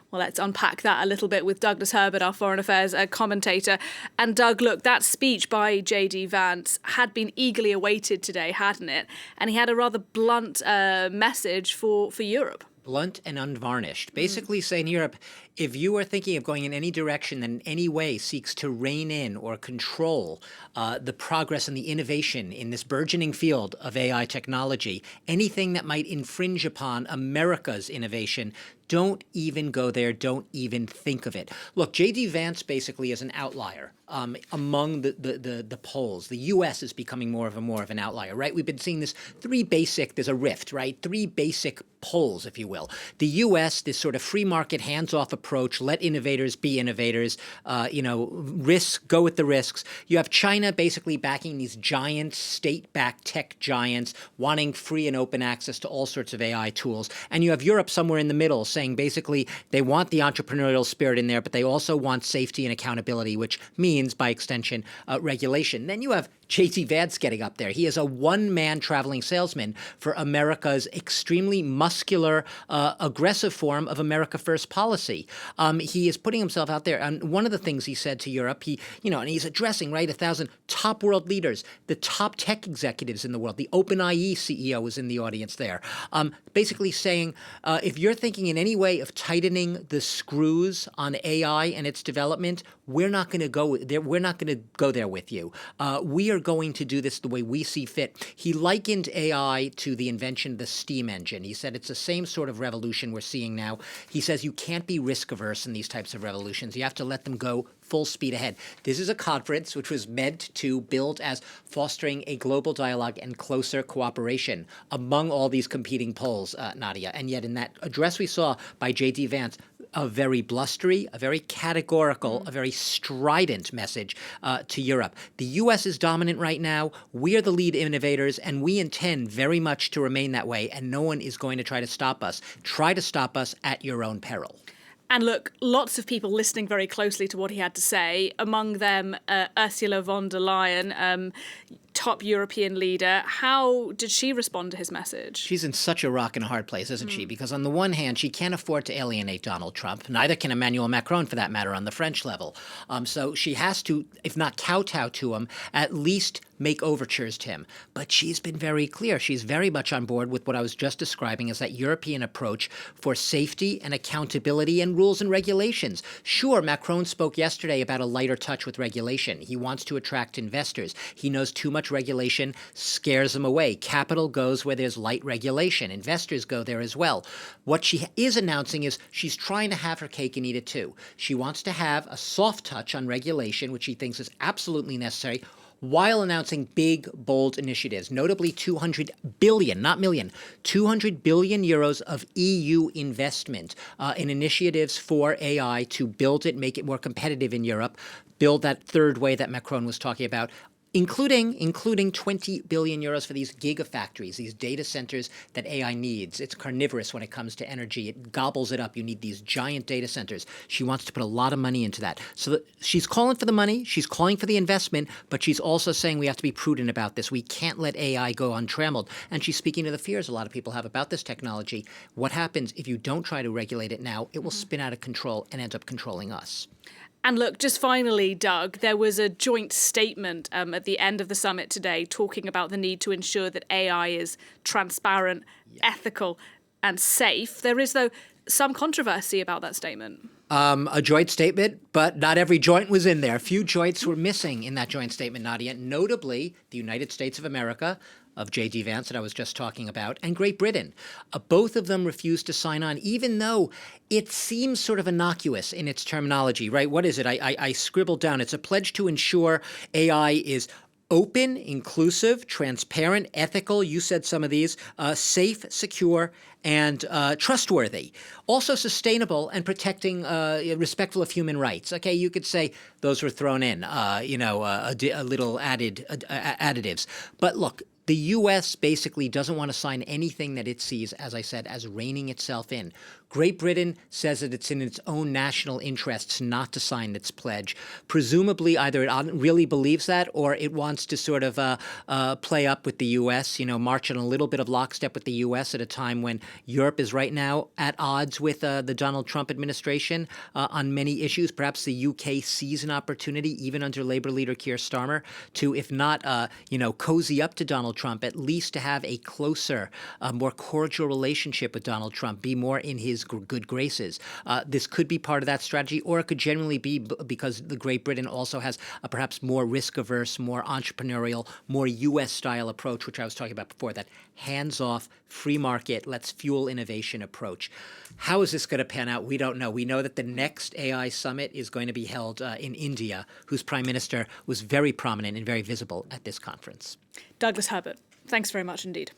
Well, let's unpack that a little bit with Douglas Herbert, our foreign affairs commentator. And Doug, look, that speech by JD Vance had been eagerly awaited today, hadn't it? And he had a rather blunt message for Europe. Blunt and unvarnished, basically saying Europe, if you are thinking of going in any direction that in any way seeks to rein in or control the progress and the innovation in this burgeoning field of AI technology, anything that might infringe upon America's innovation, don't even go there. Don't even think of it. Look, JD Vance basically is an outlier among the polls. The U.S. is becoming more of an outlier, right? We've been seeing this there's a rift, right? Three basic polls, if you will. The U.S., this sort of free market, hands-off approach, let innovators be innovators, go with the risks. You have China basically backing these giant state-backed tech giants, wanting free and open access to all sorts of AI tools. And you have Europe somewhere in the middle saying basically they want the entrepreneurial spirit in there, but they also want safety and accountability, which means, by extension, regulation. Then you have JD Vance getting up there. He is a one-man traveling salesman for America's extremely muscular, aggressive form of America First policy. He is putting himself out there. And one of the things he said to Europe, and he's addressing, right, 1,000 top world leaders, the top tech executives in the world. The OpenAI CEO was in the audience there, basically saying, if you're thinking in any way of tightening the screws on AI and its development, we're not going to go there. We're not going to go there with you. We are going to do this the way we see fit. He likened AI to the invention of the steam engine. He said it's the same sort of revolution we're seeing now. He says you can't be risk averse in these types of revolutions. You have to let them go full speed ahead. This is a conference which was meant to build as fostering a global dialogue and closer cooperation among all these competing poles, Nadia. And yet in that address we saw by J.D. Vance, a very blustery, a very categorical, a very strident message to Europe. The U.S. is dominant right now. We are the lead innovators, and we intend very much to remain that way, and no one is going to try to stop us. Try to stop us at your own peril. And look, lots of people listening very closely to what he had to say, among them Ursula von der Leyen, top European leader. How did she respond to his message? She's in such a rock and a hard place, isn't she? Because on the one hand, she can't afford to alienate Donald Trump. Neither can Emmanuel Macron, for that matter, on the French level. So she has to, if not kowtow to him, at least make overtures to him. But she's been very clear. She's very much on board with what I was just describing as that European approach for safety and accountability and rules and regulations. Sure, Macron spoke yesterday about a lighter touch with regulation. He wants to attract investors. He knows too much regulation scares them away. Capital goes where there's light regulation. Investors go there as well. What she is announcing is she's trying to have her cake and eat it too. She wants to have a soft touch on regulation, which she thinks is absolutely necessary, while announcing big, bold initiatives, notably 200 billion, not million, 200 billion euros of EU investment in initiatives for AI to build it, make it more competitive in Europe, build that third way that Macron was talking about, including 20 billion euros for these gigafactories, these data centers that AI needs. It's carnivorous when it comes to energy. It gobbles it up. You need these giant data centers. She wants to put a lot of money into that. So she's calling for the money. She's calling for the investment, but she's also saying we have to be prudent about this. We can't let AI go untrammeled. And she's speaking to the fears a lot of people have about this technology. What happens if you don't try to regulate it now? It will spin out of control and end up controlling us. And look, just finally, Doug, there was a joint statement at the end of the summit today talking about the need to ensure that AI is transparent, ethical, and safe. There is, though, some controversy about that statement. A joint statement, but not every joint was in there. A few joints were missing in that joint statement, Nadia, notably the United States of America, of J.D. Vance that I was just talking about, and Great Britain. Both of them refused to sign on, even though it seems sort of innocuous in its terminology, right? What is it? I scribbled down. It's a pledge to ensure AI is open, inclusive, transparent, ethical, you said some of these, safe, secure, and trustworthy. Also sustainable and protecting, respectful of human rights. Okay, you could say those were thrown in, a little additives. But look, the U.S. basically doesn't want to sign anything that it sees, as I said, as reining itself in. Great Britain says that it's in its own national interests not to sign its pledge. Presumably, either it really believes that or it wants to sort of play up with the U.S., march in a little bit of lockstep with the U.S. at a time when Europe is right now at odds with the Donald Trump administration on many issues. Perhaps the U.K. sees an opportunity, even under Labour leader Keir Starmer, to, if not, cozy up to Donald Trump, at least to have a closer, more cordial relationship with Donald Trump, be more in his good graces. This could be part of that strategy, or it could generally be because the Great Britain also has a perhaps more risk-averse, more entrepreneurial, more U.S.-style approach, which I was talking about before, that hands-off, free market, let's fuel innovation approach. How is this going to pan out? We don't know. We know that the next AI summit is going to be held in India, whose prime minister was very prominent and very visible at this conference. Douglas Herbert, thanks very much indeed.